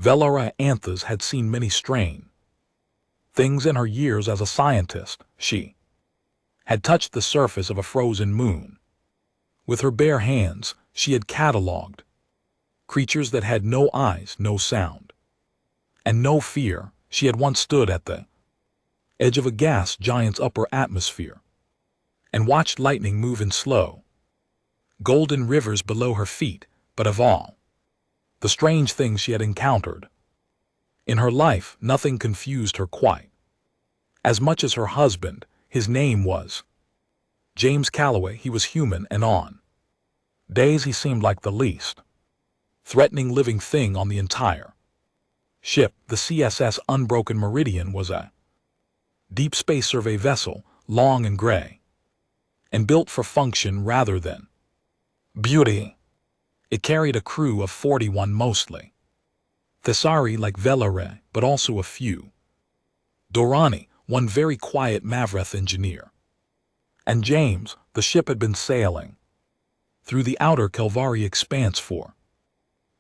Velara Anthas had seen many strange things in her years as a scientist. She had touched the surface of a frozen moon. With her bare hands, she had catalogued creatures that had no eyes, no sound, and no fear. She had once stood at the edge of a gas giant's upper atmosphere and watched lightning move in slow, golden rivers below her feet. But of all the strange things she had encountered in her life, nothing confused her quite as much as her husband. His name was James Calloway. He was human, and on days he seemed like the least threatening living thing on the entire ship. The CSS Unbroken Meridian was a deep space survey vessel, long and gray, and built for function rather than beauty. It carried a crew of 41, mostly Thessari like Velara, but also a few Dorani, one very quiet Mavreth engineer, and James. The ship had been sailing through the outer Kelvari expanse for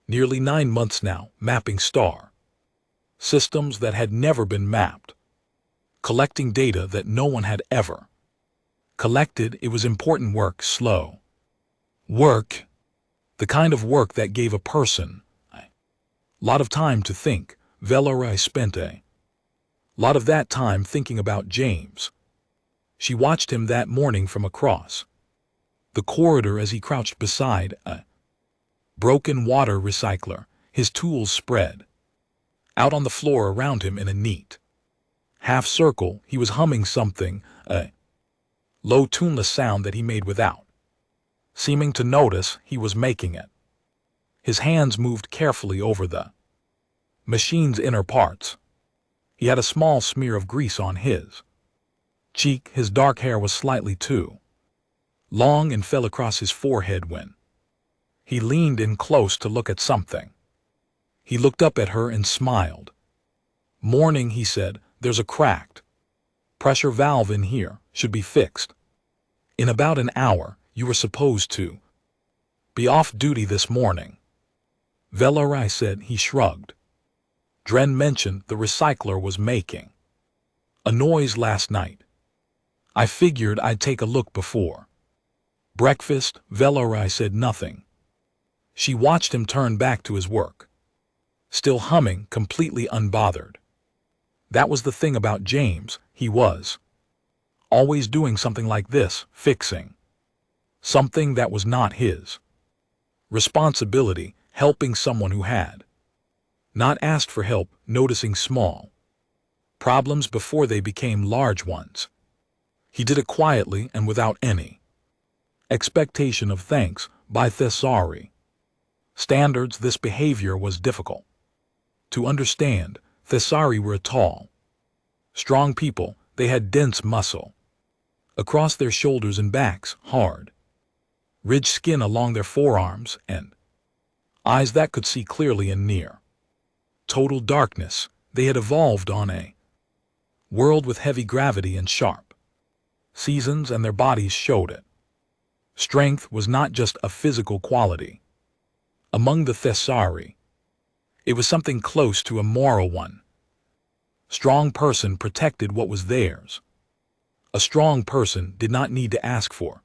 nearly 9 months now, mapping star systems that had never been mapped, collecting data that no one had ever collected. It was important work, slow work, the kind of work that gave a person a lot of time to think. Velara spent a lot of that time thinking about James. She watched him that morning from across the corridor as he crouched beside a broken water recycler, his tools spread out on the floor around him in a neat half circle. He was humming something, a low tuneless sound that he made without seeming to notice he was making it. His hands moved carefully over the machine's inner parts. He had a small smear of grease on his cheek. His dark hair was slightly too long and fell across his forehead when he leaned in close to look at something. He looked up at her and smiled. "Morning," he said. "There's a cracked pressure valve in here. Should be fixed in about an hour. You were supposed to be off duty this morning." Velara said. He shrugged. "Dren mentioned the recycler was making a noise last night. I figured I'd take a look before breakfast." Velara said nothing. She watched him turn back to his work, still humming, completely unbothered. That was the thing about James. He was always doing something like this, fixing something that was not his responsibility, helping someone who had not asked for help, noticing small problems before they became large ones. He did it quietly and without any expectation of thanks by Thessari standards. This behavior was difficult to understand. Thessari were a tall, strong people. They had dense muscle across their shoulders and backs, hard, ridged skin along their forearms, and eyes that could see clearly in near total darkness. They had evolved on a world with heavy gravity and sharp seasons, and their bodies showed it. Strength was not just a physical quality among the Thessari. It was something close to a moral one. Strong person protected what was theirs. A strong person did not need to ask for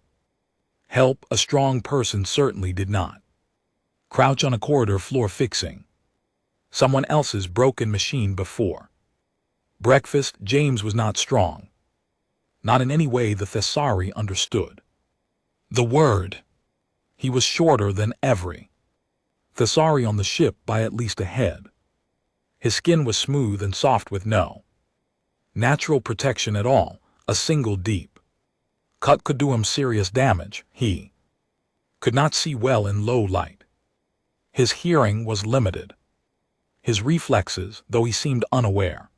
help. A strong person certainly did not crouch on a corridor floor fixing someone else's broken machine before breakfast. James was not strong. Not in any way the Thessari understood the word. He was shorter than every Thessari on the ship by at least a head. His skin was smooth and soft with no natural protection at all. A single deep cut could do him serious damage. He could not see well in low light. His hearing was limited. His reflexes, though he seemed unaware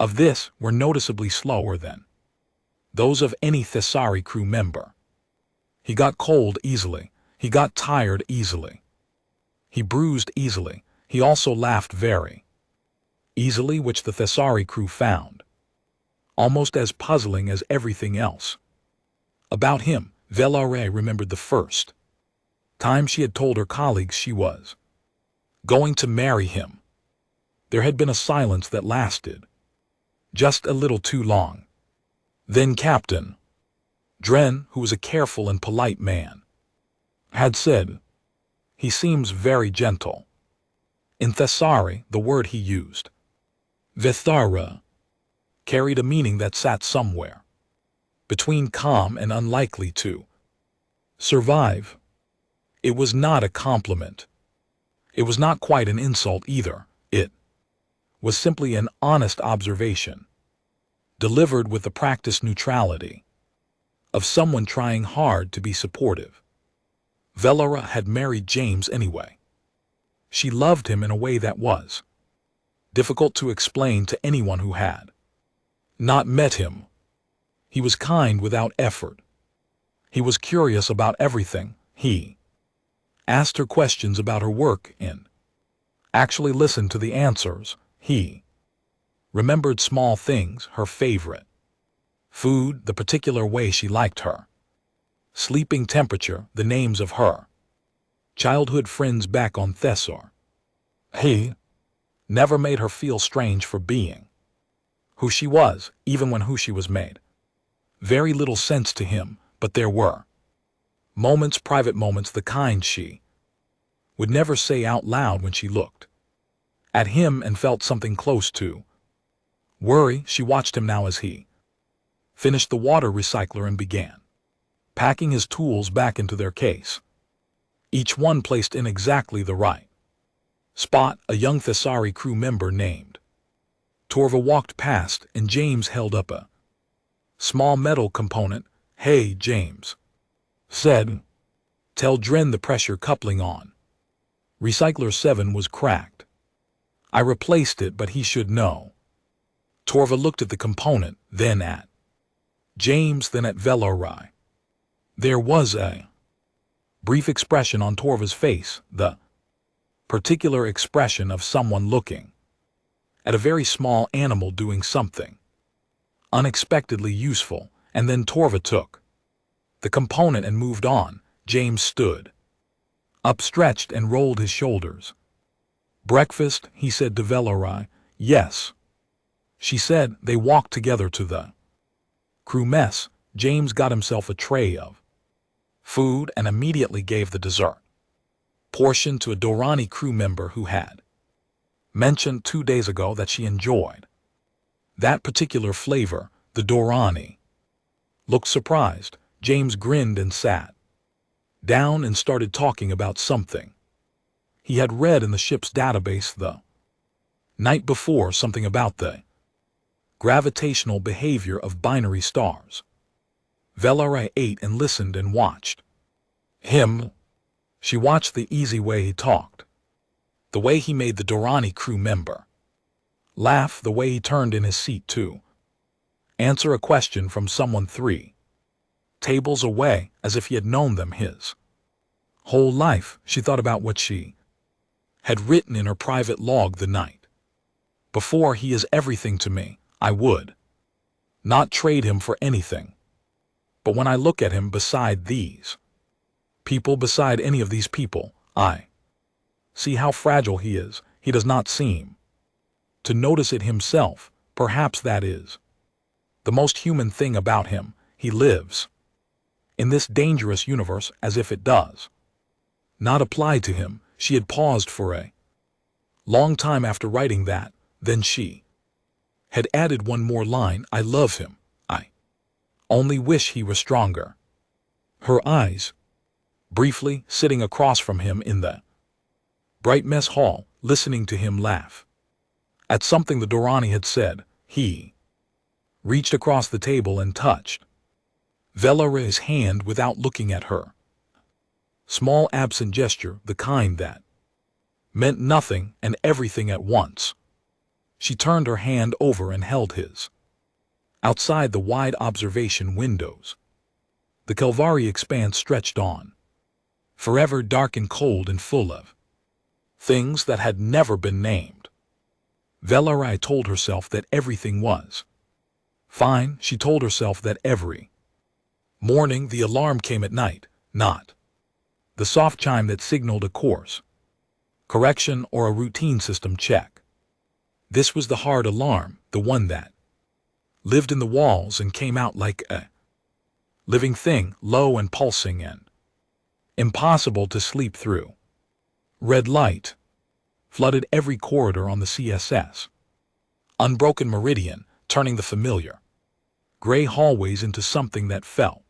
of this, were noticeably slower than those of any Thessari crew member. He got cold easily. He got tired easily. He bruised easily. He also laughed very easily, which the Thessari crew found almost as puzzling as everything else about him. Velara remembered the first time she had told her colleagues she was going to marry him. There had been a silence that lasted just a little too long. Then Captain Dren, who was a careful and polite man, had said, "He seems very gentle." In Thessari, the word he used, Vithara, carried a meaning that sat somewhere between calm and unlikely to survive. It was not a compliment. It was not quite an insult either. It was simply an honest observation, delivered with the practiced neutrality of someone trying hard to be supportive. Velora had married James anyway. She loved him in a way that was difficult to explain to anyone who had not met him. He was kind without effort. He was curious about everything. He asked her questions about her work and actually listened to the answers. He remembered small things, her favorite food, the particular way she liked her sleeping temperature, the names of her childhood friends back on Thessor. He never made her feel strange for being who she was, even when who she was made very little sense to him, but there were moments, private moments, the kind she would never say out loud when she looked at him and felt something close to worry. She watched him now as he finished the water recycler and began packing his tools back into their case, each one placed in exactly the right spot. A young Thessari crew member named Torva walked past, and James held up a small metal component. "Hey, James," said, "tell Dren the pressure coupling on Recycler 7 was cracked. I replaced it, but he should know." Torva looked at the component, then at James, then at Velorai. There was a brief expression on Torva's face, the particular expression of someone looking at a very small animal doing something unexpectedly useful, and then Torva took the component and moved on. James stood upstretched and rolled his shoulders. "Breakfast," he said to Velorai. "Yes," she said. They walked together to the crew mess. James got himself a tray of food and immediately gave the dessert portion to a Dorani crew member who had mentioned 2 days ago that she enjoyed that particular flavor. The Dorani looked surprised. James grinned and sat down and started talking about something he had read in the ship's database the night before, something about the gravitational behavior of binary stars. Velara ate and listened and watched him. She watched the easy way he talked, the way he made the Dorani crew member laugh, the way he turned in his seat to answer a question from someone 3 tables away, as if he had known them his whole life. She thought about what she had written in her private log the night before. "He is everything to me. I would not trade him for anything. But when I look at him beside these people, beside any of these people, I see how fragile he is. He does not seem to notice it himself. Perhaps that is the most human thing about him. He lives in this dangerous universe as if it does not apply to him." She had paused for a long time after writing that. Then she had added one more line. "I love him. I only wish he were stronger." Her eyes briefly sitting across from him in the bright mess hall, listening to him laugh at something the Dorani had said. He reached across the table and touched Velara's hand without looking at her. Small absent gesture, the kind that meant nothing and everything at once. She turned her hand over and held his. Outside the wide observation windows, the Kalvari expanse stretched on, forever dark and cold and full of things that had never been named. Velarai told herself that everything was fine. She told herself that every morning the alarm came at night, not the soft chime that signaled a course correction or a routine system check. This was the hard alarm, the one that lived in the walls and came out like a living thing, low and pulsing and impossible to sleep through. Red light flooded every corridor on the CSS. Unbroken meridian, turning the familiar gray hallways into something that felt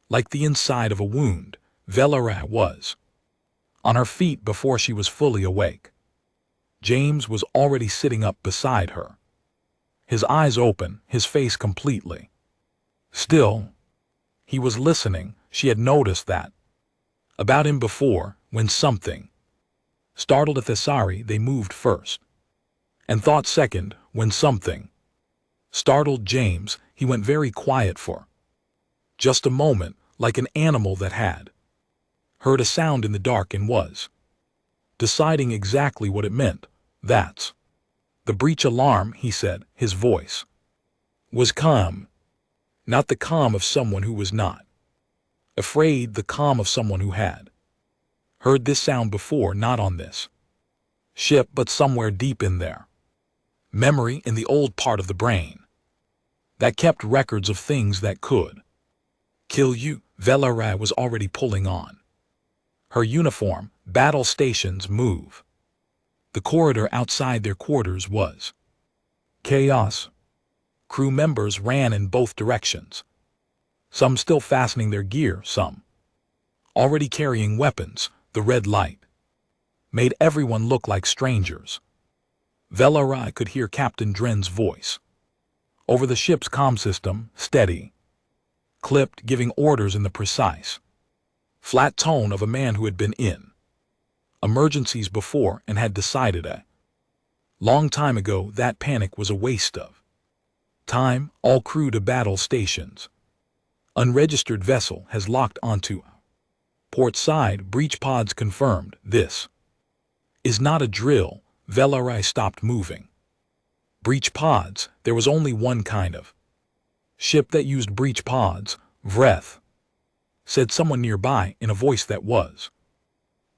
like the inside of a wound. Velara was on her feet before she was fully awake. James was already sitting up beside her, his eyes open, his face completely still. He was listening. She had noticed that about him before, when something startled a Thessari, they moved first, and thought second. When something startled James, he went very quiet for just a moment, like an animal that had heard a sound in the dark and was deciding exactly what it meant. That's the breach alarm, he said. His voice was calm, not the calm of someone who was not afraid, the calm of someone who had heard this sound before, not on this ship, but somewhere deep in their memory, in the old part of the brain that kept records of things that could kill you. Velara was already pulling on her uniform. Battle stations move. The corridor outside their quarters was chaos. Crew members ran in both directions, some still fastening their gear, some already carrying weapons. The red light made everyone look like strangers. Velara could hear Captain Dren's voice over the ship's comm system, steady, clipped, giving orders in the precise, flat tone of a man who had been in emergencies before and had decided a long time ago that panic was a waste of time. All crew to battle stations. Unregistered vessel has locked onto port side. Breach pods confirmed. This is not a drill. Velara stopped moving. Breach pods. There was only one kind of ship that used breach pods. Vreth, said someone nearby in a voice that was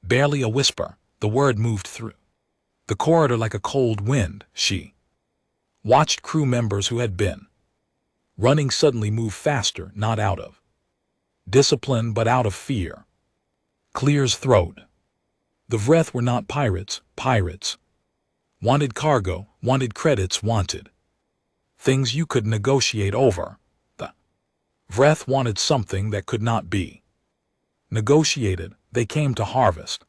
barely a whisper. The word moved through the corridor like a cold wind. She watched crew members who had been running suddenly move faster, not out of discipline but out of fear. Clear's throat. The Vreth were not pirates. Pirates wanted cargo, wanted credits, wanted things you could negotiate over. The Vreth wanted something that could not be negotiated. They came to harvest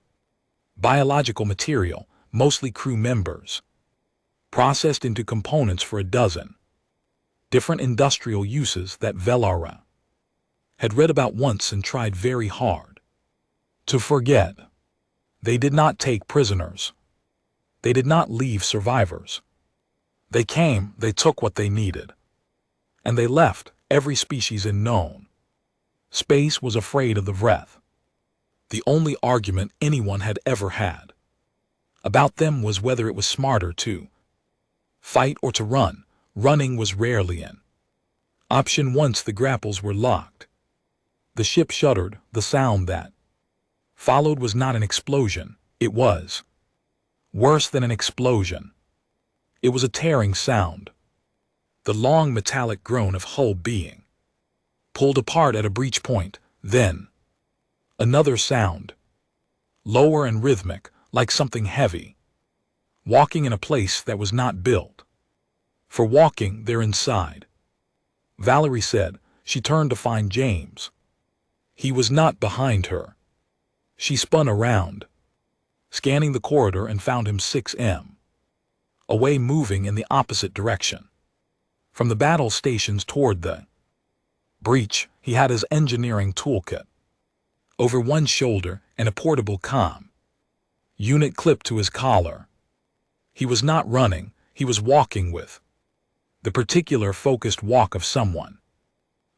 biological material, mostly crew members, processed into components for a dozen different industrial uses that Velara had read about once and tried very hard to forget. They did not take prisoners. They did not leave survivors. They came, they took what they needed, and they left. Every species in known space was afraid of the Vreth. The only argument anyone had ever had about them was whether it was smarter to fight or to run. Running was rarely an option once the grapples were locked. The ship shuddered. The sound that followed was not an explosion. It was worse than an explosion. It was a tearing sound. The long metallic groan of hull being pulled apart at a breach point. Then another sound, lower and rhythmic, like something heavy walking in a place that was not built for walking there inside. Valerie said. She turned to find James. He was not behind her. She spun around, scanning the corridor, and found him 6 m away, moving in the opposite direction from the battle stations toward the breach. He had his engineering toolkit over one shoulder and a portable comm unit clipped to his collar. He was not running, he was walking with the particular focused walk of someone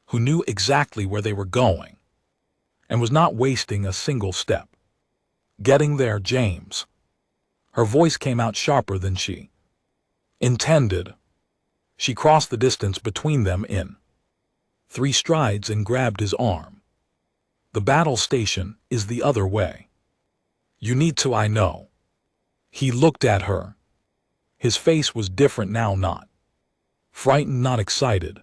who knew exactly where they were going and was not wasting a single step. Getting there, James. Her voice came out sharper than she intended. She crossed the distance between them in 3 strides and grabbed his arm. The battle station is the other way. You need to, I know. He looked at her, His face was different now, not frightened, not excited,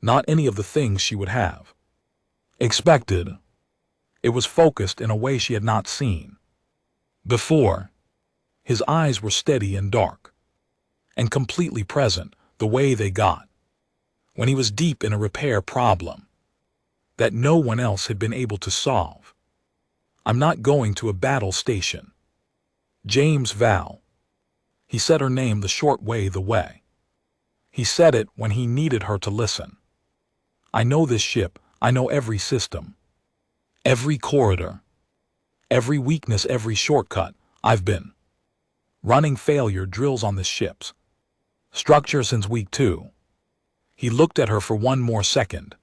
not any of the things she would have expected. It was focused in a way she had not seen before. His eyes were steady and dark, and completely present, the way they got when he was deep in a repair problem that no one else had been able to solve. I'm not going to a battle station. James Val. He said her name the short way, the way he said it when he needed her to listen. I know this ship. I know every system, every corridor, every weakness, every shortcut. I've been running failure drills on this ship's structure since week 2. He looked at her for one more second.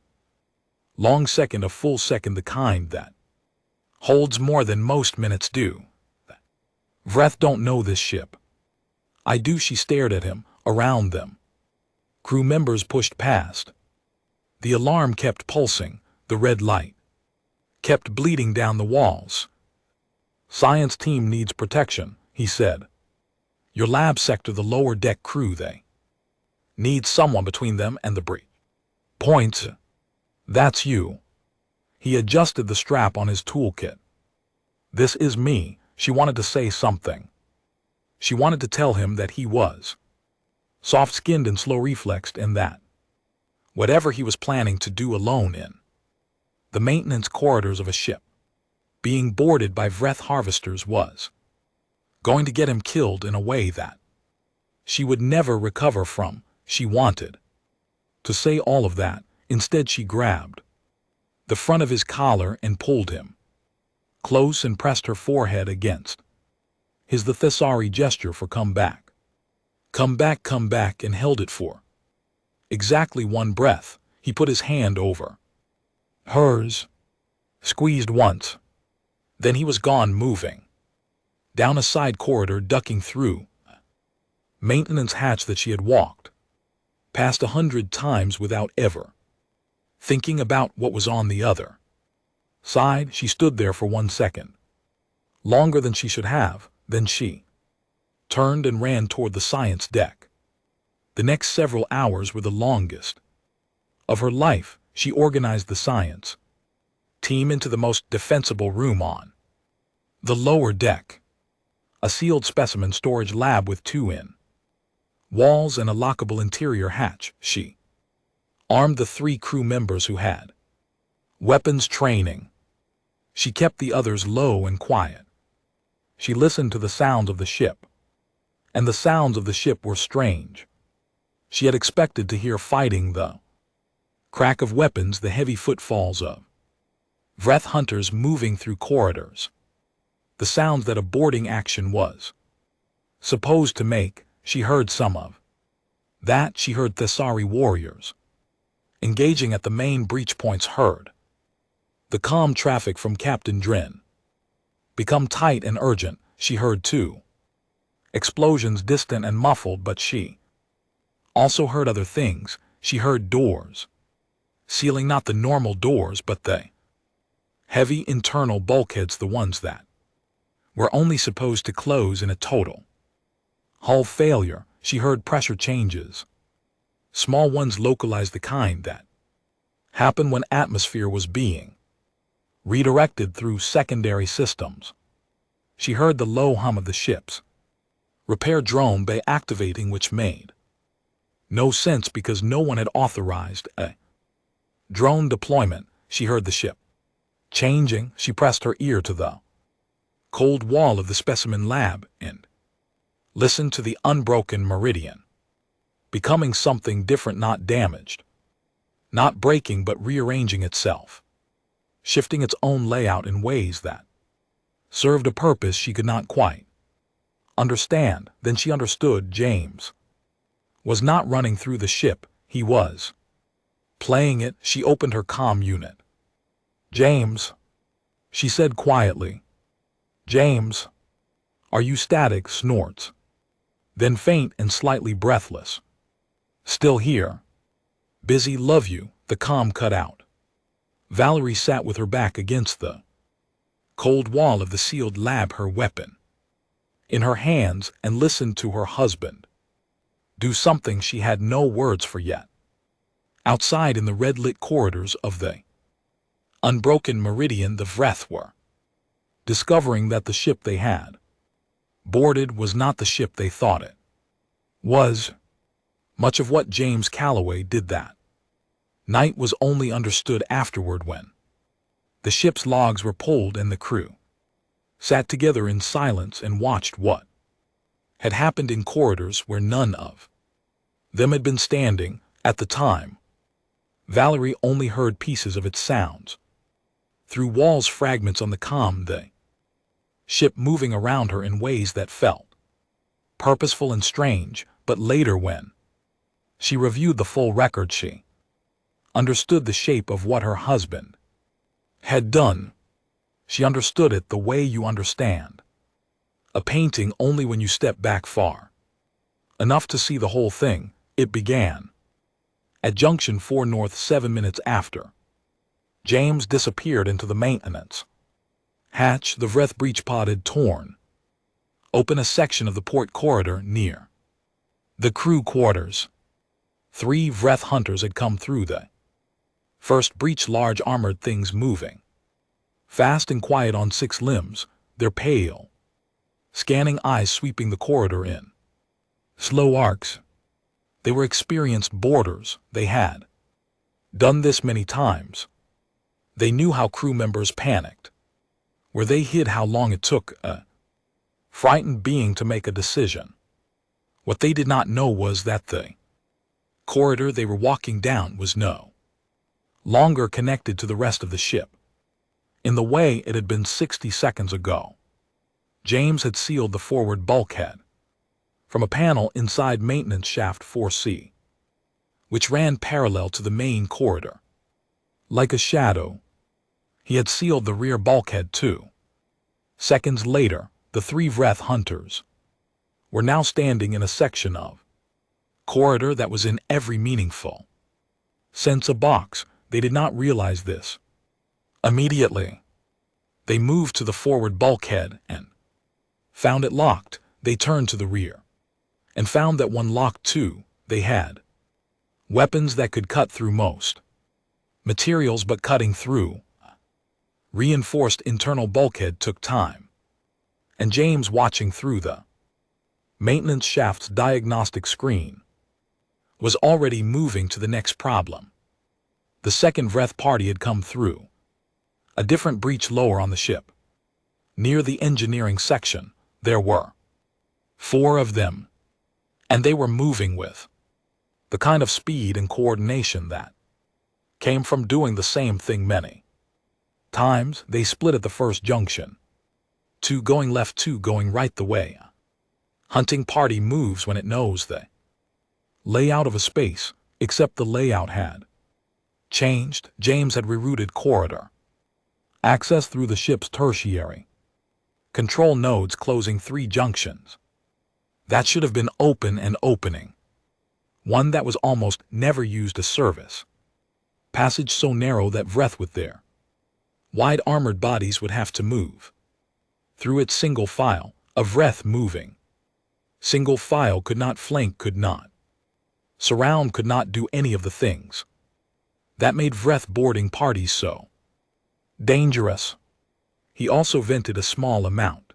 Long second, a full second, the kind that holds more than most minutes do. Vreth don't know this ship. I do. She stared at him, around them. Crew members pushed past. The alarm kept pulsing, the red light kept bleeding down the walls. Science team needs protection, he said. Your lab sector, the lower deck crew, they need someone between them and the breach points. That's you. He adjusted the strap on his toolkit. This is me. She wanted to say something. She wanted to tell him that he was soft-skinned and slow-reflexed, and that whatever he was planning to do alone in the maintenance corridors of a ship being boarded by Vreth harvesters was going to get him killed in a way that she would never recover from. She wanted to say all of that. Instead, she grabbed the front of his collar and pulled him close and pressed her forehead against his. The Thessari gesture for come back, come back, come back, and held it for exactly one breath. He put his hand over hers, squeezed once. Then he was gone, moving down a side corridor, ducking through a maintenance hatch that she had walked past 100 times without ever thinking about what was on the other side. She stood there for 1 second, longer than she should have. Then she turned and ran toward the science deck. The next several hours were the longest of her life. She organized the science team into the most defensible room on the lower deck, a sealed specimen storage lab with 2 walls and a lockable interior hatch. She armed the 3 crew members who had weapons training. She kept the others low and quiet. She listened to the sounds of the ship, and the sounds of the ship were strange. She had expected to hear fighting, the crack of weapons, the heavy footfalls of Vreth hunters moving through corridors, the sounds that a boarding action was supposed to make. She heard some of that. She heard Thessari warriors engaging at the main breach points, heard the calm traffic from Captain Drin become tight and urgent. She heard 2 explosions, distant and muffled, but she also heard other things. She heard doors sealing, not the normal doors, but the heavy internal bulkheads, the ones that were only supposed to close in a total hull failure. She heard pressure changes, small ones, localized, the kind that happen when atmosphere was being redirected through secondary systems. She heard the low hum of the ship's repair drone bay activating, which made no sense because no one had authorized a drone deployment. She heard the ship changing. She pressed her ear to the cold wall of the specimen lab and listened to the unbroken meridian becoming something different, not damaged, not breaking, but rearranging itself, shifting its own layout in ways that served a purpose she could not quite understand. Then she understood. James was not running through the ship, he was playing it. She opened her comm unit. James, she said quietly. James, are you static? Snorts. Then faint and slightly breathless. Still here. Busy. Love you. The comm cut out. Valerie sat with her back against the cold wall of the sealed lab, her weapon in her hands and listened to her husband do something she had no words for yet. Outside in the red-lit corridors of the unbroken meridian, the Vreth were discovering that the ship they had boarded was not the ship they thought it was. Much of what James Calloway did that night was only understood afterward, when the ship's logs were pulled and the crew sat together in silence and watched what had happened in corridors where none of them had been standing at the time. Valerie only heard pieces of its sounds through walls, fragments on the comm, the ship moving around her in ways that felt purposeful and strange. But later, when she reviewed the full record, she understood the shape of what her husband had done. She understood it the way you understand a painting only when you step back far enough to see the whole thing. It began at Junction 4 North 7 minutes after James disappeared into the maintenance hatch. The Vreth breach pod had torn open a section of the port corridor near the crew quarters. 3 Vreth hunters had come through the first breach, large armored things moving fast and quiet on 6 limbs, their pale, scanning eyes sweeping the corridor in slow arcs. They were experienced boarders. They had done this many times. They knew how crew members panicked, where they hid, how long it took a frightened being to make a decision. What they did not know was that the corridor they were walking down was no longer connected to the rest of the ship in the way it had been 60 seconds ago. James had sealed the forward bulkhead from a panel inside maintenance shaft 4C, which ran parallel to the main corridor. Like a shadow, he had sealed the rear bulkhead too. Seconds later, the 3 Vreth hunters were now standing in a section of corridor that was in every meaningful sense a box. They did not realize this immediately. They moved to the forward bulkhead and found it locked. They turned to the rear and found that one locked too. They had weapons that could cut through most materials, but cutting through reinforced internal bulkhead took time. And James, watching through the maintenance shaft's diagnostic screen, was already moving to the next problem. The second Vreth party had come through a different breach lower on the ship. Near the engineering section, there were 4 of them, and they were moving with the kind of speed and coordination that came from doing the same thing many times. They split at the first junction, 2 going left, 2 going right. The way a hunting party moves when it knows the layout of a space, except the layout had changed. James had rerouted corridor access through the ship's tertiary control nodes, closing 3 junctions that should have been open and opening one that was almost never used a service passage so narrow that Vreth with their wide armored bodies would have to move through its single file. A Vreth moving single file could not flank, could not surround, could not do any of the things that made Vreth boarding parties so dangerous. He also vented a small amount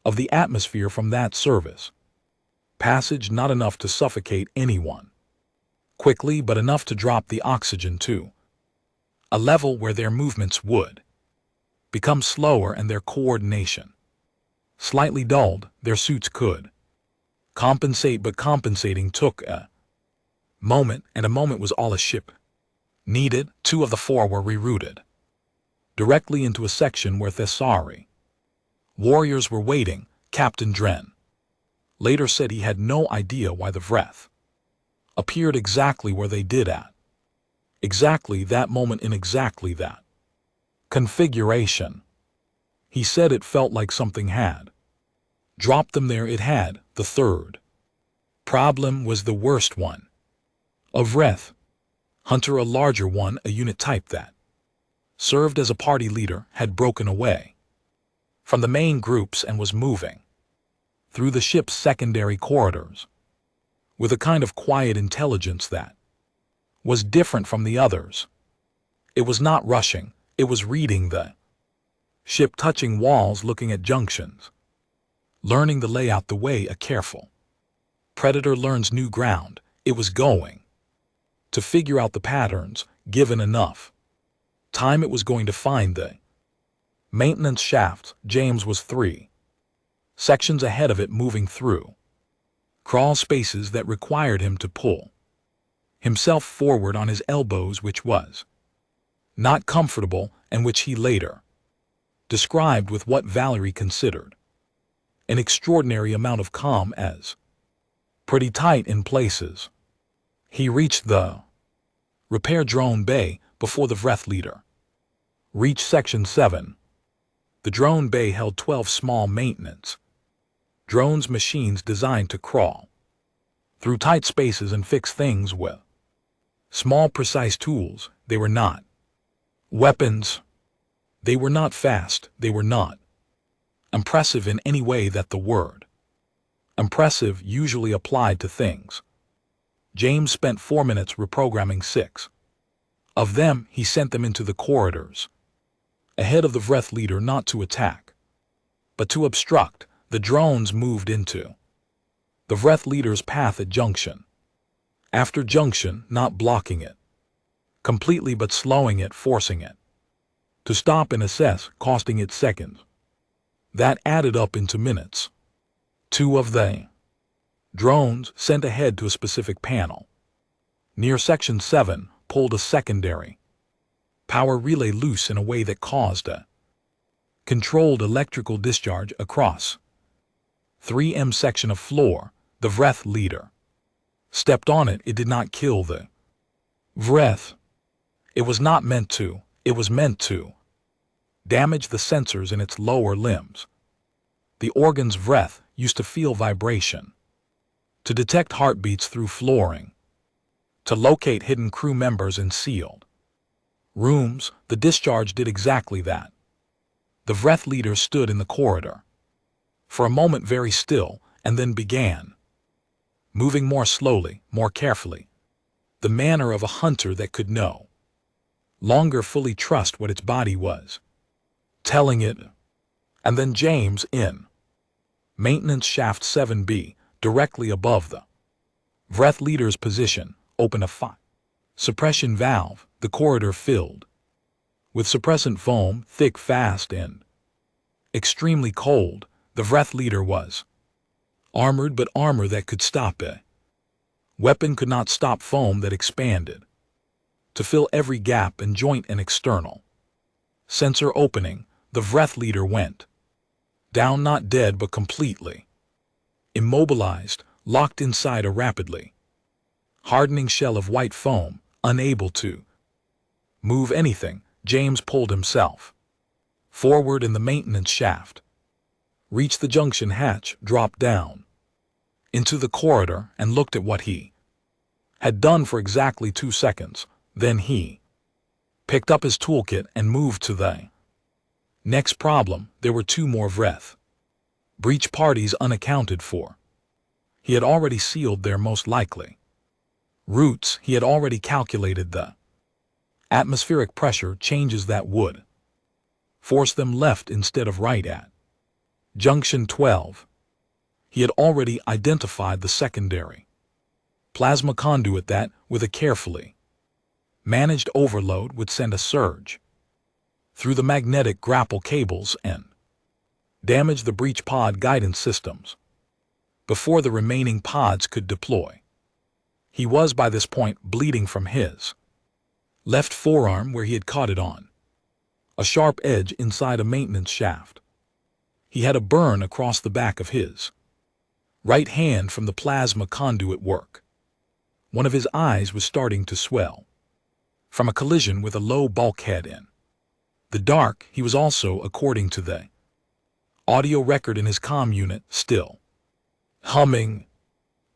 of the atmosphere from that service passage, not enough to suffocate anyone quickly, but enough to drop the oxygen to a level where their movements would become slower and their coordination slightly dulled. Their suits could compensate, but compensating took a moment, and a moment was all a ship needed. 2 of the 4 were rerouted directly into a section where Thessari warriors were waiting. Captain Dren later said he had no idea why the Vreth appeared exactly where they did at exactly that moment in exactly that configuration. He said it felt like something had dropped them there. It had. The third problem was the worst one. A Vreth hunter, a larger one, a unit type that served as a party leader, had broken away from the main groups and was moving through the ship's secondary corridors, with a kind of quiet intelligence that was different from the others. It was not rushing, it was reading the ship, touching walls, looking at junctions, learning the layout the way a careful predator learns new ground. It was going to figure out the patterns. Given enough time, it was going to find the maintenance shafts. James was 3 sections ahead of it, moving through crawl spaces that required him to pull himself forward on his elbows, which was not comfortable, and which he later described with what Valerie considered an extraordinary amount of calm as pretty tight in places. He reached the repair drone bay before the Vreth leader reached Section 7. The drone bay held 12 small maintenance drones, machines designed to crawl through tight spaces and fix things with small, precise tools. They were not weapons. They were not fast. They were not impressive in any way that the word impressive usually applied to things. James spent 4 minutes reprogramming 6 of them. He sent them into the corridors ahead of the Vreth leader, not to attack, but to obstruct. The drones moved into the Vreth leader's path at junction after junction, not blocking it completely, but slowing it, forcing it to stop and assess, costing it seconds. That added up into minutes. 2 of the drones sent ahead to a specific panel near Section 7 pulled a secondary power relay loose in a way that caused a controlled electrical discharge across 3M section of floor. The Vreth leader stepped on it. It did not kill the Vreth. It was not meant to. It was meant to damage the sensors in its lower limbs. The organs Vreth used to feel vibration, to detect heartbeats through flooring, to locate hidden crew members in sealed rooms. The discharge did exactly that. The Vreth leader stood in the corridor for a moment, very still, and then began moving more slowly, more carefully, the manner of a hunter that could no longer fully trust what its body was telling it. And then James, in maintenance shaft 7B, directly above the Vreth leader's position, opened a fire suppression valve. The corridor filled with suppressant foam, thick, fast, and extremely cold. The Vreth leader was armored, but armor that could stop a weapon could not stop foam that expanded to fill every gap and joint and external sensor opening. The Vreth leader went down, not dead, but completely immobilized, locked inside a rapidly hardening shell of white foam, unable to move anything. James pulled himself forward in the maintenance shaft, reached the junction hatch, dropped down into the corridor, and looked at what he had done for exactly 2 seconds. Then he picked up his toolkit and moved to the next problem. There were 2 more Vreth breach parties unaccounted for. He had already sealed their most likely routes. He had already calculated the atmospheric pressure changes that would force them left instead of right at Junction 12. He had already identified the secondary plasma conduit that, with a carefully managed overload, would send a surge through the magnetic grapple cables and damage the breach pod guidance systems before the remaining pods could deploy. He was by this point bleeding from his left forearm, where he had caught it on a sharp edge inside a maintenance shaft. He had a burn across the back of his right hand from the plasma conduit work. One of his eyes was starting to swell from a collision with a low bulkhead in the dark. He was also, according to the audio record in his comm unit, still humming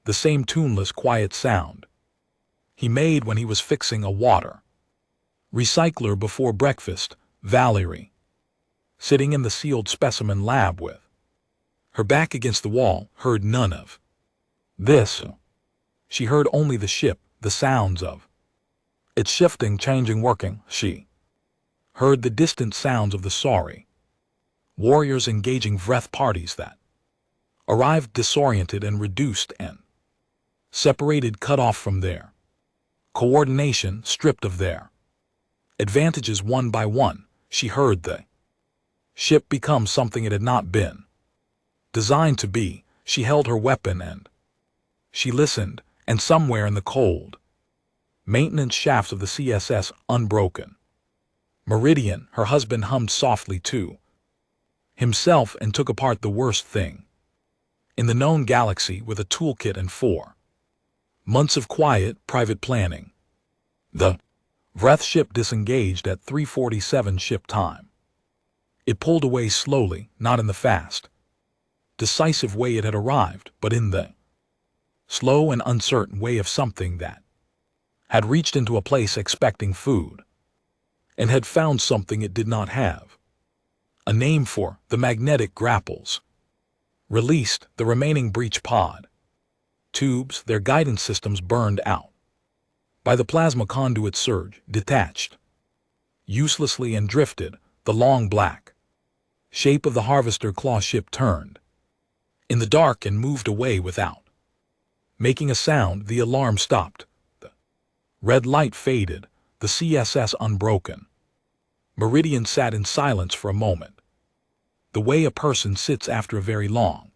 the same tuneless, quiet sound he made when he was fixing a water recycler before breakfast. Valerie, sitting in the sealed specimen lab with her back against the wall, heard none of this. She heard only the ship, the sounds of its shifting, changing, working. She heard the distant sounds of the sorry warriors engaging Vreth parties that arrived disoriented and reduced and separated, cut off from their coordination, stripped of their advantages one by one. She heard the ship become something it had not been designed to be. She held her weapon and she listened, and somewhere in the cold maintenance shafts of the CSS unbroken Meridian, her husband hummed softly to himself and took apart the worst thing in the known galaxy with a toolkit and 4 months of quiet, private planning. The Vreth ship disengaged at 3:47 ship time. It pulled away slowly, not in the fast, decisive way it had arrived, but in the slow and uncertain way of something that had reached into a place expecting food and had found something it did not have a name for. The magnetic grapples released the remaining breach pod tubes, their guidance systems burned out by the plasma conduit surge, detached uselessly and drifted. The long black shape of the harvester claw ship turned in the dark and moved away without making a sound. The alarm stopped. The red light faded, the CSS unbroken Meridian sat in silence for a moment, the way a person sits after a very long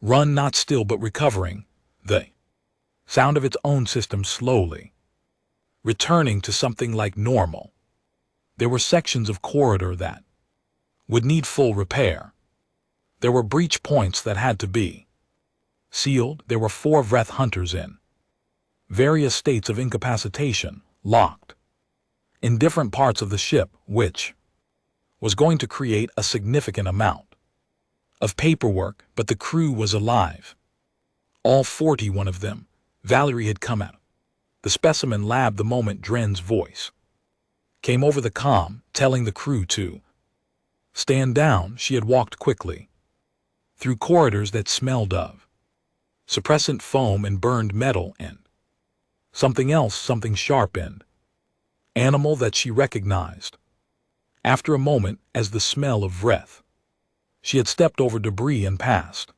run, not still but recovering, the sound of its own system slowly returning to something like normal. There were sections of corridor that would need full repair. There were breach points that had to be sealed. There were 4 Vreth hunters in various states of incapacitation, locked in different parts of the ship, which was going to create a significant amount of paperwork, but the crew was alive. All 41 of them. Valerie had come out the specimen lab the moment Dren's voice came over the comm, telling the crew to stand down. She had walked quickly through corridors that smelled of suppressant foam and burned metal and something else, something sharp and animal that she recognized. After a moment, as the smell of Vreth, she had stepped over debris and past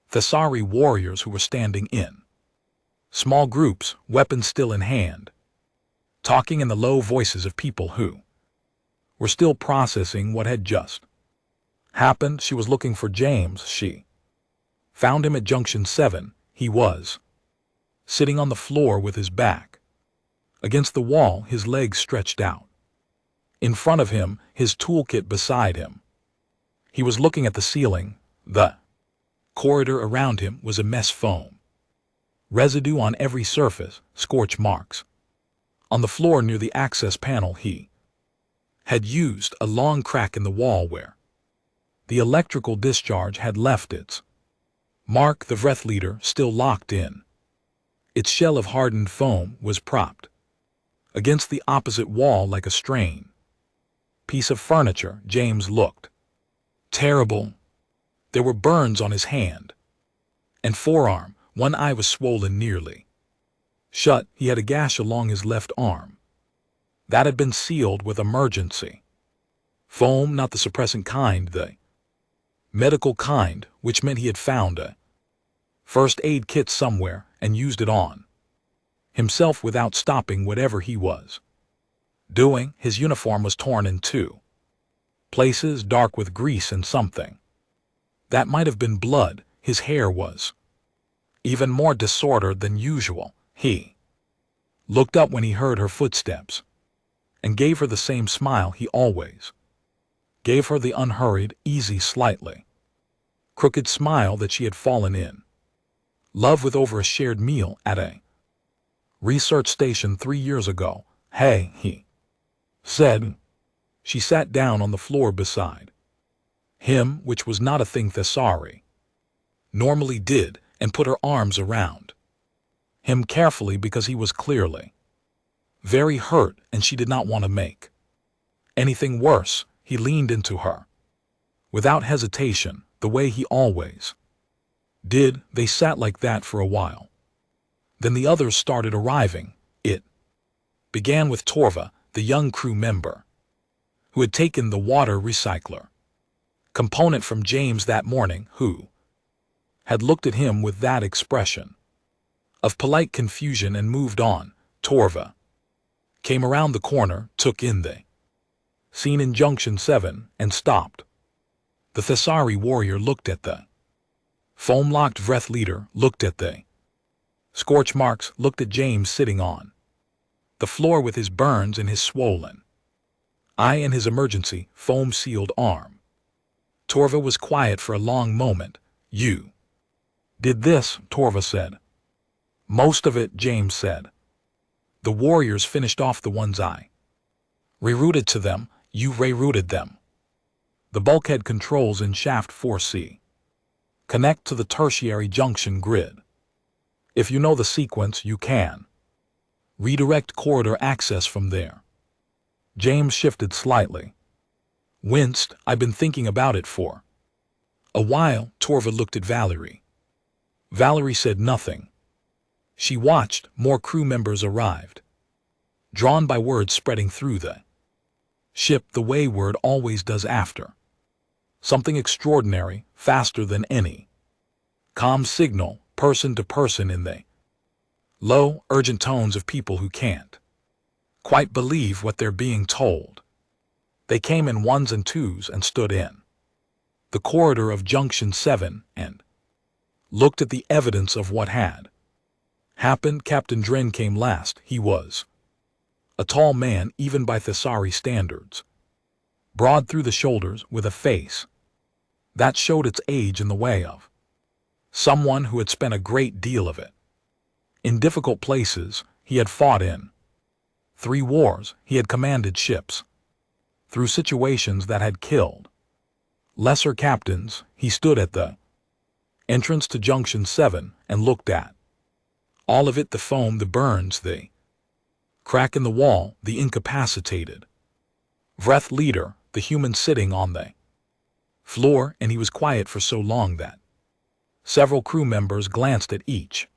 Thessari warriors who were standing in small groups, weapons still in hand, talking in the low voices of people who were still processing what had just happened. She was looking for James. She found him at Junction 7. He was sitting on the floor with his back against the wall, his legs stretched out. In front of him, his toolkit beside him. He was looking at the ceiling. The corridor around him was a mess, foam residue on every surface, scorch marks on the floor near the access panel. He had used a long crack in the wall where the electrical discharge had left its mark. The Vreth leader, still locked in its shell of hardened foam, was propped against the opposite wall like a strained piece of furniture. James looked terrible. There were burns on his hand and forearm. One eye was swollen nearly shut. He had a gash along his left arm that had been sealed with emergency foam, not the suppressant kind, the medical kind, which meant he had found a first aid kit somewhere and used it on himself without stopping whatever he was doing. His uniform was torn in 2 places, dark with grease and something that might have been blood. His hair was even more disordered than usual. He looked up when he heard her footsteps and gave her the same smile he always gave her, the unhurried, easy, slightly crooked smile that she had fallen in love with over a shared meal at a research station 3 years ago. Hey, he said. She sat down on the floor beside him, which was not a thing Thessari normally did, and put her arms around him carefully because he was clearly very hurt and she did not want to make anything worse. He leaned into her without hesitation, the way he always did. They sat like that for a while. Then the others started arriving. It began with Torva, the young crew member, who had taken the water recycler component from James that morning, who had looked at him with that expression of polite confusion and moved on. Torva came around the corner, took in the scene in Junction 7, and stopped. The Thessari warrior looked at the foam-locked Vreth leader, looked at the scorch marks, looked at James sitting on the floor with his burns and his swollen eye and his emergency, foam-sealed arm. Torva was quiet for a long moment. You did this, Torva said. Most of it, James said. The warriors finished off the ones I rerouted to them. You rerouted them. The bulkhead controls in Shaft 4C connect to the tertiary junction grid. If you know the sequence, you can redirect corridor access from there. James shifted slightly. Winced. I've been thinking about it for a while. Torva looked at Valerie. Valerie said nothing. She watched. More crew members arrived, drawn by words spreading through the ship the way word always does after something extraordinary, faster than any comm signal, person to person, in the low, urgent tones of people who can't quite believe what they're being told. They came in ones and twos and stood in the corridor of Junction 7 and looked at the evidence of what had happened. Captain Dren came last. He was a tall man, even by Thessari standards, broad through the shoulders, with a face that showed its age in the way of someone who had spent a great deal of it in difficult places. He had fought in 3 wars. He had commanded ships through situations that had killed lesser captains. He stood at the entrance to Junction 7 and looked at all of it: the foam, the burns, the crack in the wall, the incapacitated Vreth leader, the human sitting on the floor. And he was quiet for so long that several crew members glanced at each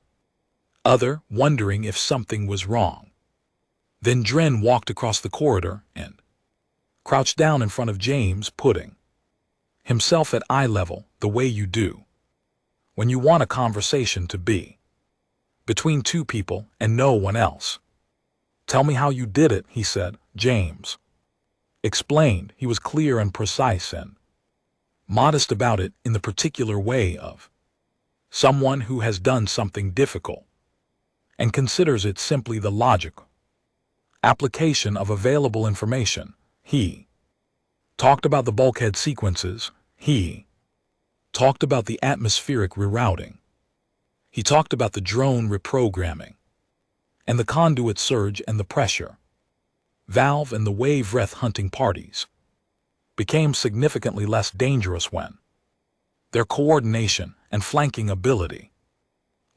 other, wondering if something was wrong. Then Dren walked across the corridor and crouched down in front of James, putting himself at eye level, the way you do when you want a conversation to be between 2 people and no one else. Tell me how you did it, he said. James explained. He was clear and precise and modest about it, in the particular way of someone who has done something difficult and considers it simply the logical application of available information. He talked about the bulkhead sequences. He talked about the atmospheric rerouting. He talked about the drone reprogramming and the conduit surge and the pressure valve, and the way Vreth hunting parties became significantly less dangerous when their coordination and flanking ability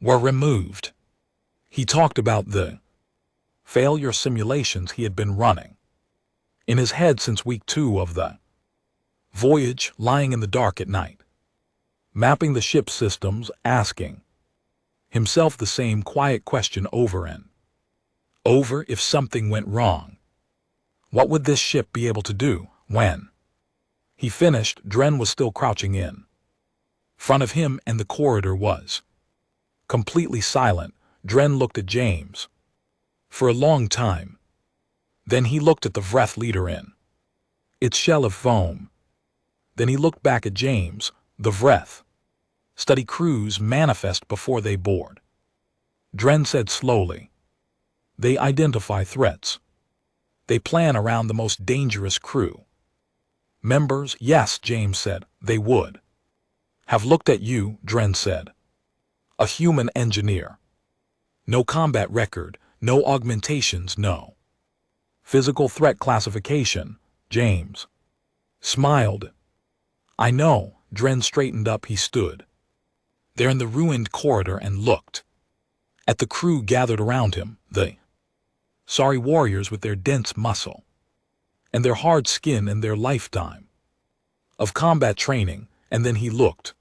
were removed. He talked about the failure simulations he had been running in his head since week 2 of the voyage, lying in the dark at night, mapping the ship's systems, asking himself the same quiet question over and over: if something went wrong, what would this ship be able to do? When he finished, Dren was still crouching in front of him, and the corridor was completely silent. Dren looked at James for a long time. Then he looked at the Vreth leader in its shell of foam. Then he looked back at James. The Vreth study crews manifest before they board. Dren said slowly. They identify threats. They plan around the most dangerous crew members. Yes, James said. They would have looked at you, Dren said. A human engineer. No combat record, no augmentations, no physical threat classification. James smiled. I know. Dren straightened up. He stood there in the ruined corridor and looked at the crew gathered around him, the sorry warriors with their dense muscle and their hard skin and their lifetime of combat training And then he looked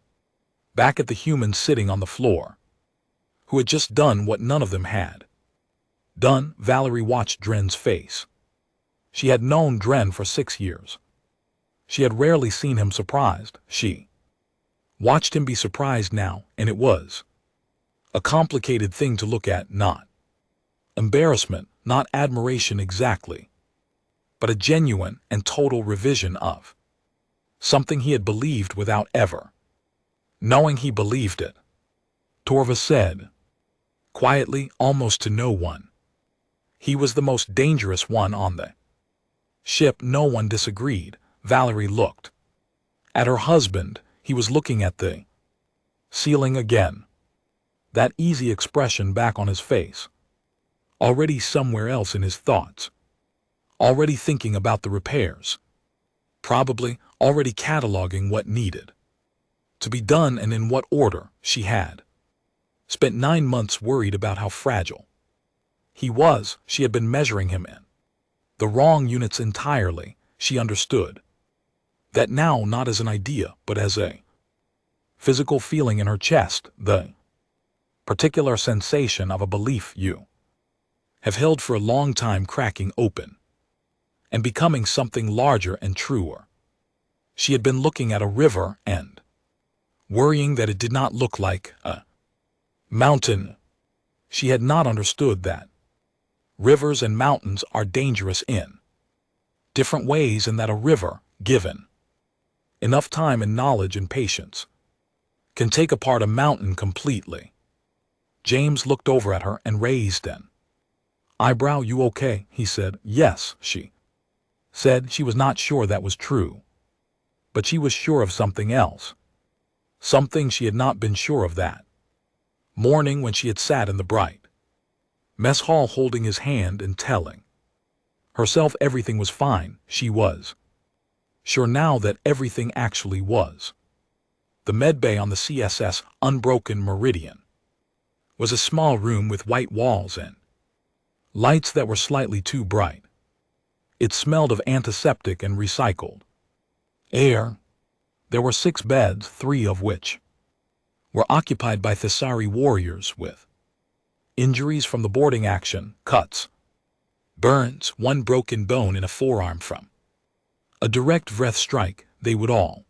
back at the human sitting on the floor, who had just done what none of them had done. Valerie watched Dren's face. She had known Dren for 6 years. She had rarely seen him surprised. She watched him be surprised now, and it was a complicated thing to look at, not embarrassment, not admiration exactly, but a genuine and total revision of something he had believed without ever knowing he believed it. Torva said, quietly, almost to no one, he was the most dangerous one on the ship. No one disagreed. Valerie looked at her husband. He was looking at the ceiling again, that easy expression back on his face, already somewhere else in his thoughts, already thinking about the repairs, probably already cataloging what needed to be done and in what order. She had spent 9 months worried about how fragile he was. She had been measuring him in the wrong units entirely. She understood that now, not as an idea, but as a physical feeling in her chest, the particular sensation of a belief you have held for a long time cracking open and becoming something larger and truer. She had been looking at a river and worrying that it did not look like a mountain. She had not understood that rivers and mountains are dangerous in different ways, and that a river, given enough time and knowledge and patience, can take apart a mountain completely. James looked over at her and raised an eyebrow. You okay? He said. Yes, she said. She was not sure that was true, but she was sure of something else, something she had not been sure of that morning when she had sat in the bright mess hall holding his hand and telling herself everything was fine. She was sure now that everything actually was. The medbay on the CSS Unbroken Meridian was a small room with white walls and lights that were slightly too bright. It smelled of antiseptic and recycled air. There were 6 beds, 3 of which were occupied by Thessari warriors with injuries from the boarding action, cuts, burns, 1 broken bone in a forearm from a direct breath strike. They would all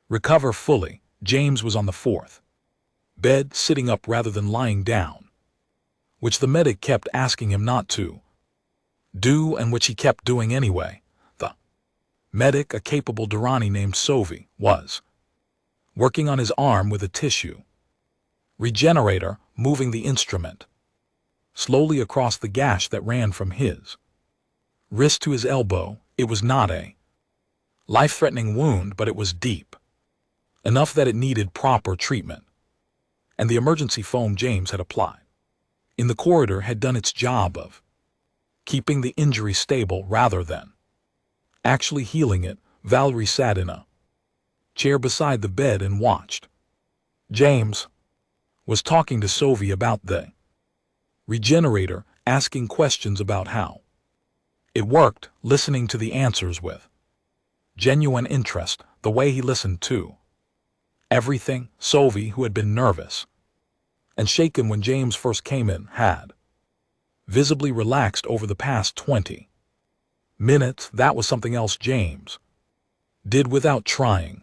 recover fully. James was on the 4th bed, sitting up rather than lying down, which the medic kept asking him not to do and which he kept doing anyway. The medic, a capable Durrani named Sovi, was working on his arm with a tissue regenerator, moving the instrument slowly across the gash that ran from his wrist to his elbow. It was not a life-threatening wound, but it was deep enough that it needed proper treatment, and the emergency foam James had applied in the corridor had done its job of keeping the injury stable rather than actually healing it. Valerie sat in a chair beside the bed and watched. James was talking to Sovi about the regenerator, asking questions about how it worked, listening to the answers with genuine interest. The way he listened to everything. Sovi, who had been nervous and shaken when James first came in, had visibly relaxed over the past 20 minutes. That was something else James did without trying.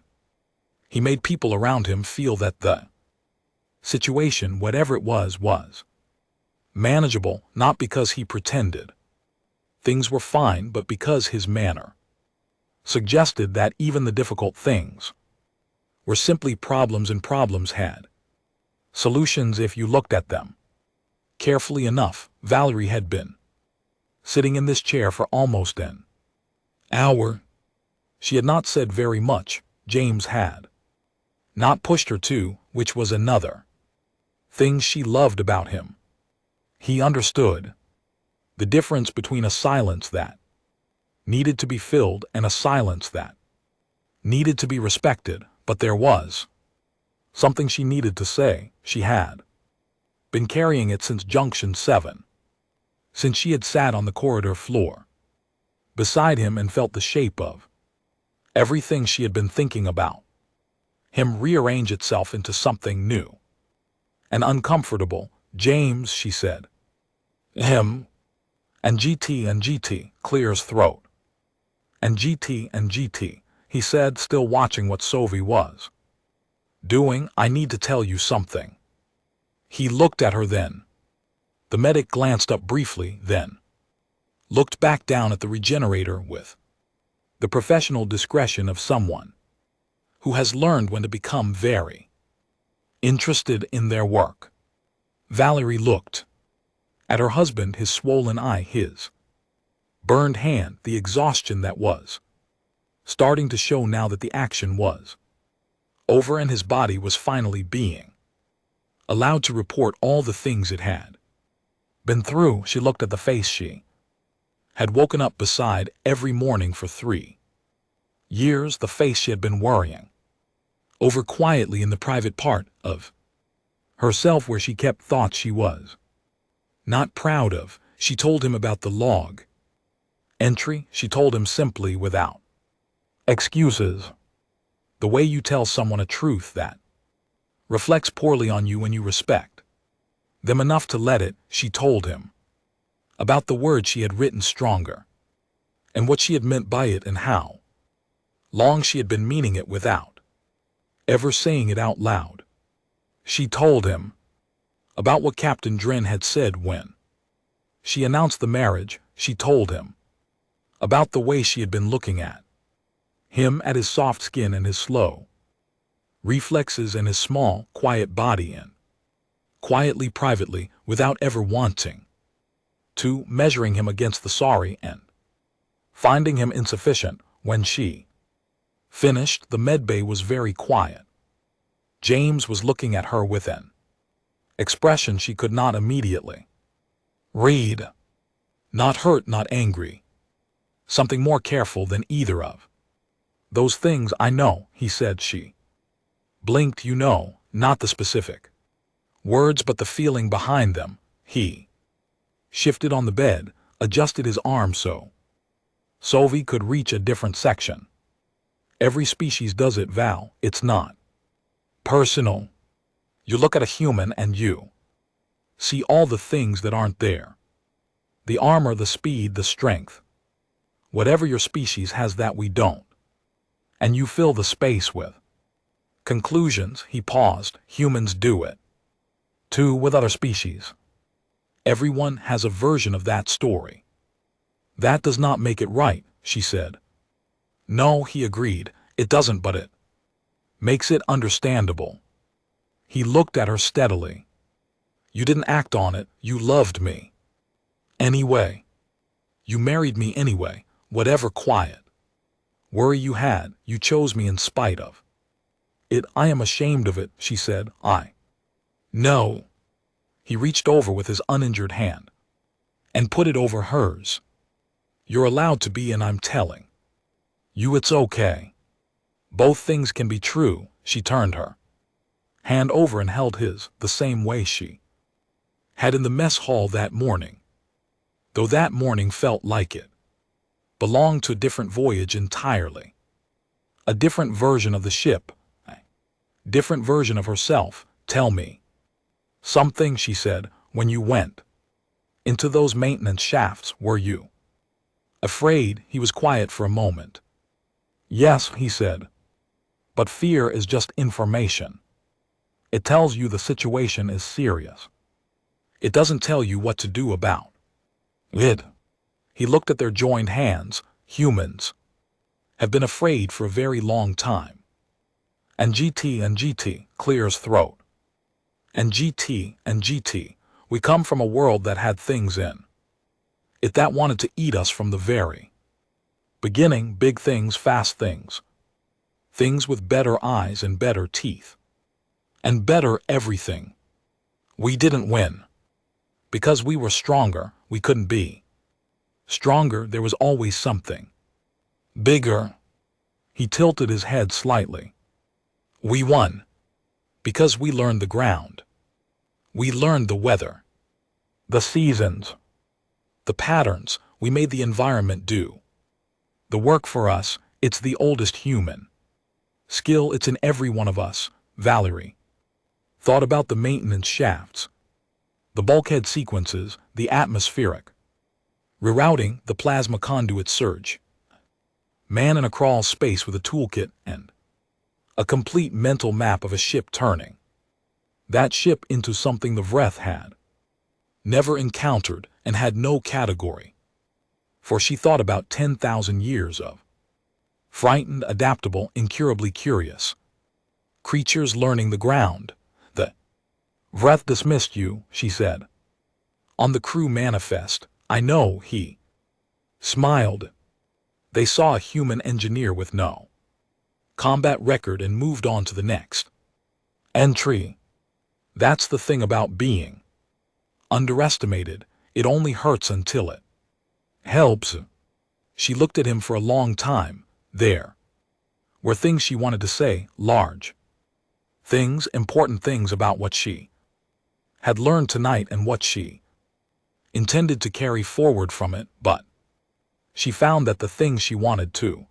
He made people around him feel that the situation, whatever it was manageable, not because he pretended things were fine, but because his manner suggested that even the difficult things were simply problems, and problems had solutions if you looked at them carefully enough. Valerie had been sitting in this chair for almost an hour. She had not said very much. James had not pushed her to, which was another thing she loved about him. He understood the difference between a silence that needed to be filled and a silence that needed to be respected, but there was something she needed to say. She had been carrying it since Junction 7, since she had sat on the corridor floor beside him and felt the shape of everything she had been thinking about him rearrange itself into something new and uncomfortable. James, she said. Him. And GT, clears throat. And GT, he said, still watching what Sophie was doing. I need to tell you something. He looked at her then. The medic glanced up briefly, then looked back down at the regenerator with the professional discretion of someone who has learned when to become very interested in their work. Valerie looked at her husband, his swollen eye, his burned hand, the exhaustion that was starting to show now that the action was over and his body was finally being allowed to report all the things it had been through. She looked at the face she had woken up beside every morning for 3 years, the face she had been worrying over quietly in the private part of herself where she kept thoughts she was not proud of. She told him about the log entry. She told him simply, without excuses, the way you tell someone a truth that reflects poorly on you when you respect them enough to let it. She told him about the word she had written, stronger, and what she had meant by it and how long she had been meaning it without ever saying it out loud. She told him about what Captain Dren had said when she announced the marriage. She told him about the way she had been looking at him, at his soft skin and his slow reflexes and his small, quiet body, and quietly, privately, without ever wanting to, measuring him against the sorry and finding him insufficient. When she finished, the medbay was very quiet. James was looking at her with an expression she could not immediately read. Not hurt, not angry. Something more careful than either of those things. I know, he said. She blinked. You know, not the specific words, but the feeling behind them. He shifted on the bed, adjusted his arm so Sophie could reach a different section. Every species does it, Val. It's not personal. You look at a human and you see all the things that aren't there. The armor, the speed, the strength. Whatever your species has that we don't. And you fill the space with conclusions. He paused. Humans do it too with other species. Everyone has a version of that story. That does not make it right, she said. No, he agreed, it doesn't, but it makes it understandable. He looked at her steadily. You didn't act on it. You loved me anyway. You married me anyway. Whatever quiet worry you had, you chose me in spite of it. I am ashamed of it, she said. I know. He reached over with his uninjured hand and put it over hers. You're allowed to be, and I'm telling you it's okay. Both things can be true. She turned her hand over and held his the same way she had in the mess hall that morning, though that morning felt like it belonged to a different voyage entirely. A different version of the ship, a different version of herself. Tell me something, she said. When you went into those maintenance shafts, were you afraid? He was quiet for a moment. Yes, he said. But fear is just information. It tells you the situation is serious. It doesn't tell you what to do about it. He looked at their joined hands. Humans have been afraid for a very long time. And GT, clears throat. And GT, we come from a world that had things in it that wanted to eat us from the very beginning. Big things, fast things. Things with better eyes and better teeth. And better everything. We didn't win. Because we were stronger, we couldn't be stronger. There was always something bigger. He tilted his head slightly. We won. Because we learned the ground. We learned the weather. The seasons. The patterns. We made the environment do the work for us. It's the oldest human Skill, it's in every one of us, Valerie. Thought about the maintenance shafts, the bulkhead sequences, the atmospheric rerouting, the plasma conduit surge. Man in a crawl space with a toolkit and a complete mental map of a ship turning that ship into something the Vreth had never encountered and had no category. For she thought about 10,000 years of frightened, adaptable, incurably curious creatures learning the ground. The Vreth dismissed you, she said. On the crew manifest, I know, he smiled. They saw a human engineer with no combat record and moved on to the next entry. That's the thing about being underestimated. It only hurts until it helps. She looked at him for a long time. There were things she wanted to say, large things, important things about what she had learned tonight and what she intended to carry forward from it, but she found that the things she wanted to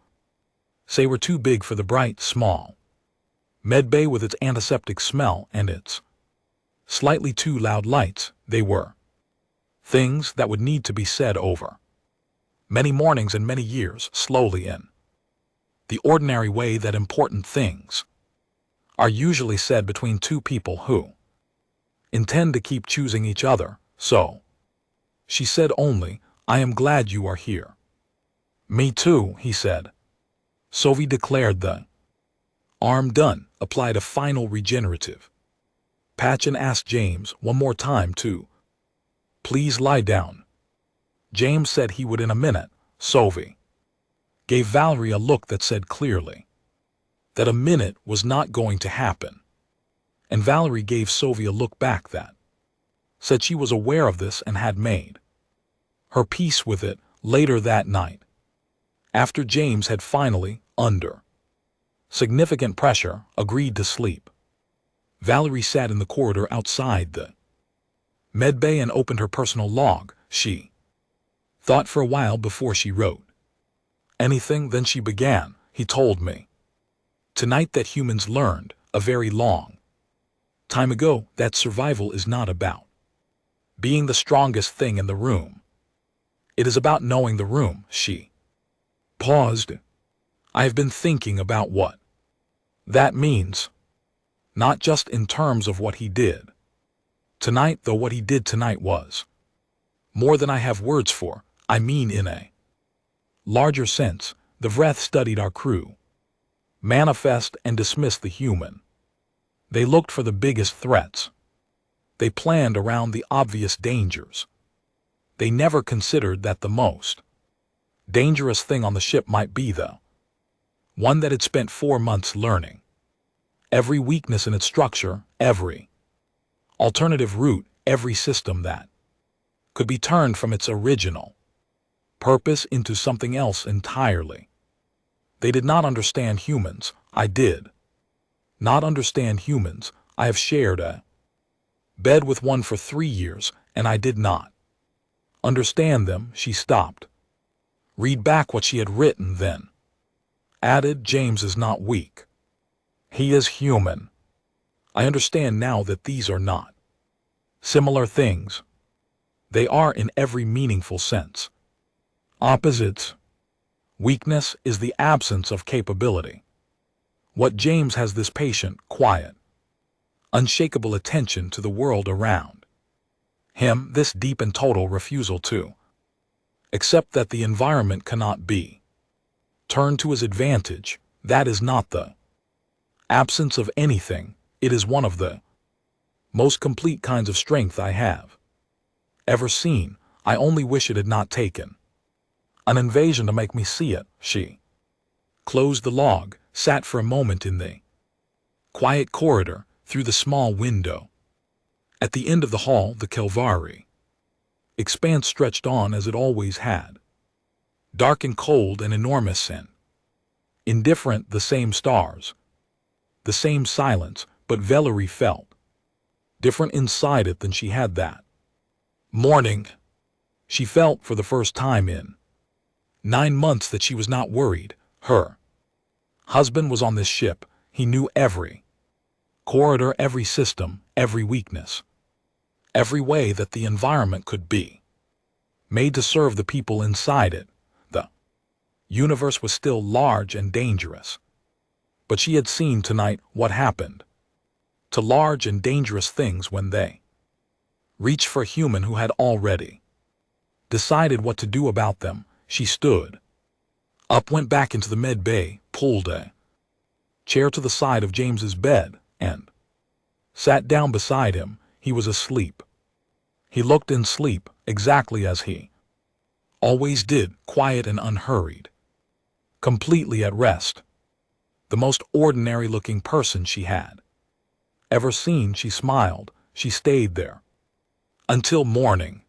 say were too big for the bright, small medbay with its antiseptic smell and its slightly too loud lights. They were things that would need to be said over many mornings and many years, slowly, in the ordinary way that important things are usually said between two people who intend to keep choosing each other. So she said only, I am glad you are here. Me too, he said. Sophie declared. The arm done, applied a final regenerative patch and asked James one more time to please lie down. James said he would in a minute. Sophie gave Valerie a look that said clearly that a minute was not going to happen. And Valerie gave Sophie a look back that said she was aware of this and had made her peace with it. Later that night, after James had finally, under significant pressure, agreed to sleep, Valerie sat in the corridor outside the medbay and opened her personal log. She thought for a while before she wrote anything. Then she began. He told me tonight that humans learned a very long time ago that survival is not about being the strongest thing in the room. It is about knowing the room. She paused. I have been thinking about what that means, not just in terms of what he did tonight, though what he did tonight was more than I have words for. I mean in a larger sense. The Vreth studied our crew, manifest and dismissed the human. They looked for the biggest threats. They planned around the obvious dangers. They never considered that the most dangerous thing on the ship might be the one that had spent 4 months learning every weakness in its structure, every alternative route, every system that could be turned from its original purpose into something else entirely. They did not understand humans. I did not understand humans. I have shared a bed with one for 3 years, and I did not understand them. She stopped. Read back what she had written, then added, James is not weak. He is human. I understand now that these are not similar things. They are, in every meaningful sense, opposites. Weakness is the absence of capability. What James has this patient, quiet, unshakable attention to the world around him, this deep and total refusal to accept that the environment cannot be turned to his advantage. That is not the absence of anything. It is one of the most complete kinds of strength I have ever seen. I only wish it had not taken an invasion to make me see it. She closed the log, sat for a moment in the quiet corridor, through the small window. At the end of the hall, the Calvary expanse stretched on as it always had, dark and cold and enormous and indifferent. The same stars, the same silence, but Valerie felt different inside it than she had that morning. She felt for the first time in 9 months that she was not worried. Her Husband was on this ship. He knew every corridor, every system, every weakness, every way that the environment could be made to serve the people inside it. The universe was still large and dangerous. But she had seen tonight what happened to large and dangerous things when they reached for a human who had already decided what to do about them. She stood up, went back into the med bay, pulled a chair to the side of James's bed, and sat down beside him. He was asleep. He looked in sleep, exactly as he always did, quiet and unhurried, completely at rest. The most ordinary-looking person she had ever seen. She smiled. She stayed there until morning.